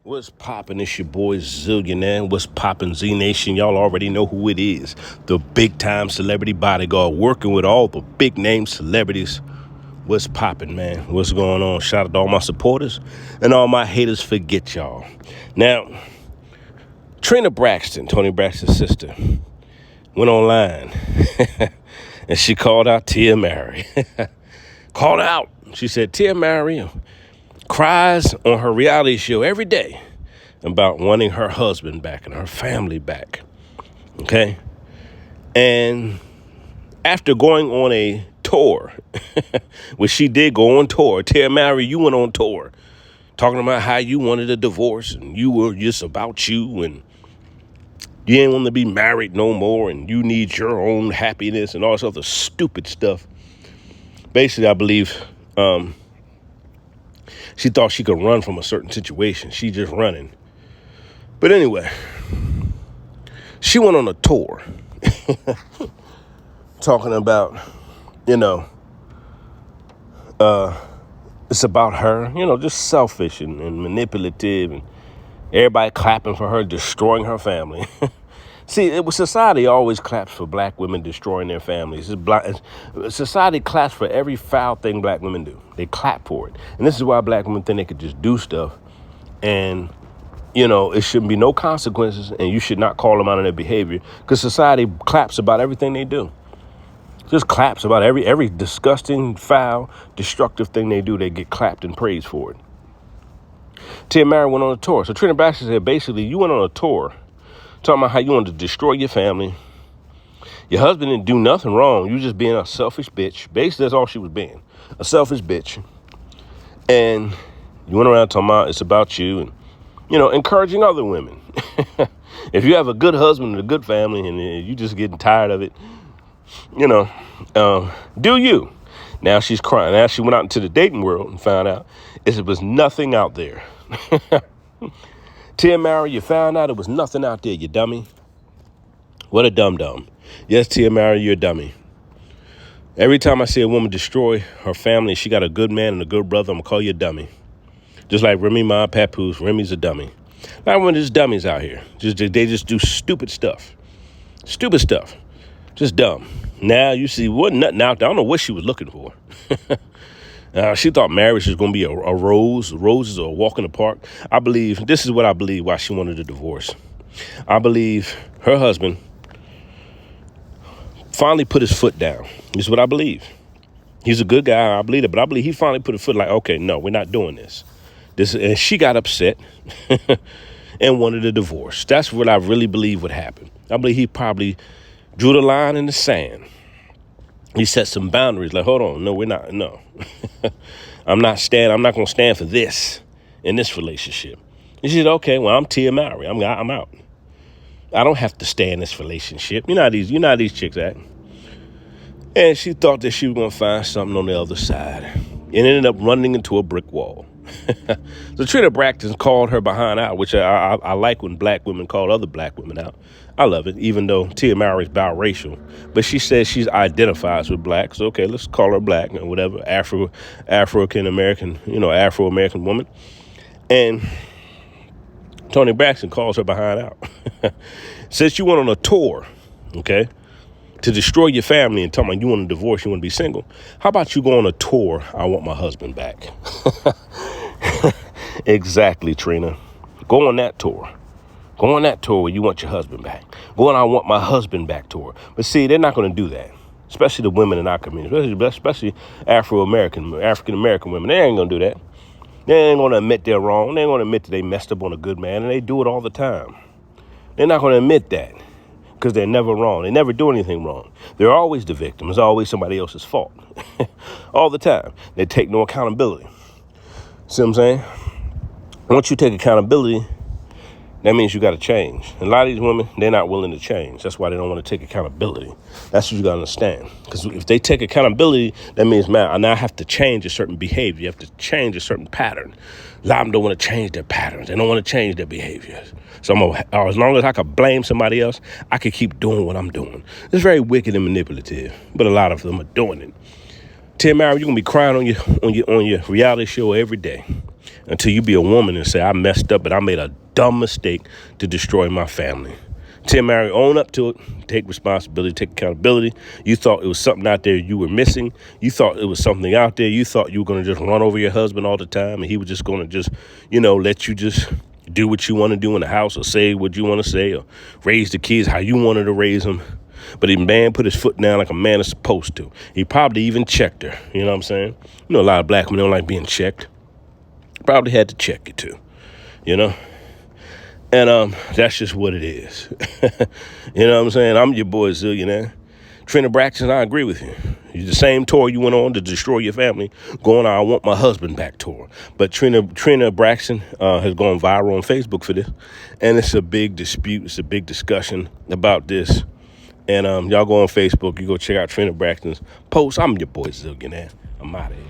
What's poppin'? It's your boy Zillionaire. What's poppin', Z Nation? Y'all already know who it is. The big time celebrity bodyguard working with all the big name celebrities. What's poppin', man? What's going on? Shout out to all my supporters and all my haters. Forget y'all. Now, TRINA Braxton, Tony Braxton's sister, went online and she called out Tia Mowry. Called out. She said, Tia Mowry cries on her reality show every day about wanting her husband back and her family back. Okay? And after going on a tour, which she did go on tour, Tia Mowry, you went on tour, talking about how you wanted a divorce and you were just about you and you didn't want to be married no more and you need your own happiness and all this other stupid stuff. Basically, I believe she thought she could run from a certain situation. She just running. But anyway, she went on a tour talking about, it's about her, just selfish and manipulative and everybody clapping for her destroying her family. See, society always claps for black women destroying their families. Society claps for every foul thing black women do. They clap for it. And this is why black women think they could just do stuff. And, it shouldn't be no consequences. And you should not call them out on their behavior. Because society claps about everything they do. Just claps about every disgusting, foul, destructive thing they do. They get clapped and praised for it. Tia Mowry went on a tour. So TRINA Braxton said, basically, you went on a tour talking about how you wanted to destroy your family. Your husband didn't do nothing wrong. You just being a selfish bitch. Basically, that's all she was being. A selfish bitch. And you went around talking about it's about you and, encouraging other women. If you have a good husband and a good family and you just getting tired of it, do you. Now she's crying. Now she went out into the dating world and found out it was nothing out there. Tia Mowry, you found out it was nothing out there, you dummy. What a dum-dum. Yes, Tia Mowry, you're a dummy. Every time I see a woman destroy her family, she got a good man and a good brother, I'm going to call you a dummy. Just like Remy Ma Papoose, Remy's a dummy. Not one of these dummies out here. They just do stupid stuff. Stupid stuff. Just dumb. Now you see, wasn't nothing out there. I don't know what she was looking for. She thought marriage was going to be a rose. Roses are a walk in the park. This is what I believe why she wanted a divorce. I believe her husband finally put his foot down. This is what I believe. He's a good guy. I believe it. But I believe he finally put his foot like, okay, no, we're not doing this. And she got upset and wanted a divorce. That's what I really believe would happen. I believe he probably drew the line in the sand. He set some boundaries like, hold on, no, we're not, no. I'm not going to stand for this in this relationship. He said, okay, well, I'm Tia Mowry. I'm out. I don't have to stay in this relationship. You know how these chicks act. And she thought that she was going to find something on the other side and ended up running into a brick wall. So TRINA Braxton called her behind out, which I like when black women call other black women out. I love it, even though Tia Mowry is biracial. But she says she identifies with black. So, okay, let's call her black and whatever, Afro-American woman. And Tony Braxton calls her behind out. Since you went on a tour, okay, to destroy your family and tell me you want a divorce, you want to be single, how about you go on a tour, I want my husband back? Exactly, Trina. Go on that tour. Go on that tour where you want your husband back. Go on I want my husband back tour. But see, they're not going to do that, especially the women in our community, especially African-American women. They ain't going to do that. They ain't going to admit they're wrong. They ain't going to admit that they messed up on a good man, and they do it all the time. They're not going to admit that because they're never wrong. They never do anything wrong. They're always the victim. It's always somebody else's fault. All the time. They take no accountability. See what I'm saying? Once you take accountability, that means you got to change. And a lot of these women, they're not willing to change. That's why they don't want to take accountability. That's what you got to understand. Because if they take accountability, that means, man, I now have to change a certain behavior. You have to change a certain pattern. A lot of them don't want to change their patterns. They don't want to change their behaviors. So as long as I could blame somebody else, I could keep doing what I'm doing. It's very wicked and manipulative, but a lot of them are doing it. Tia Mowry, you're gonna be crying on your reality show every day. until you be a woman and say, I messed up and I made a dumb mistake to destroy my family. Tim Mary, own up to it. Take responsibility, take accountability. You thought it was something out there you were missing. You thought it was something out there. You thought you were going to just run over your husband all the time and he was just going to just, let you just do what you want to do in the house or say what you want to say or raise the kids how you wanted to raise them. But the man put his foot down like a man is supposed to. He probably even checked her. You know what I'm saying? A lot of black men don't like being checked. Probably had to check it too, And that's just what it is. You know what I'm saying? I'm your boy Zillionaire. Trina Braxton, I agree with you. You're the same tour you went on to destroy your family, going on I want my husband back tour. But Trina Braxton has gone viral on Facebook for this. And it's a big dispute. It's a big discussion about this. And y'all go on Facebook. You go check out Trina Braxton's post. I'm your boy Zillionaire. I'm out of here.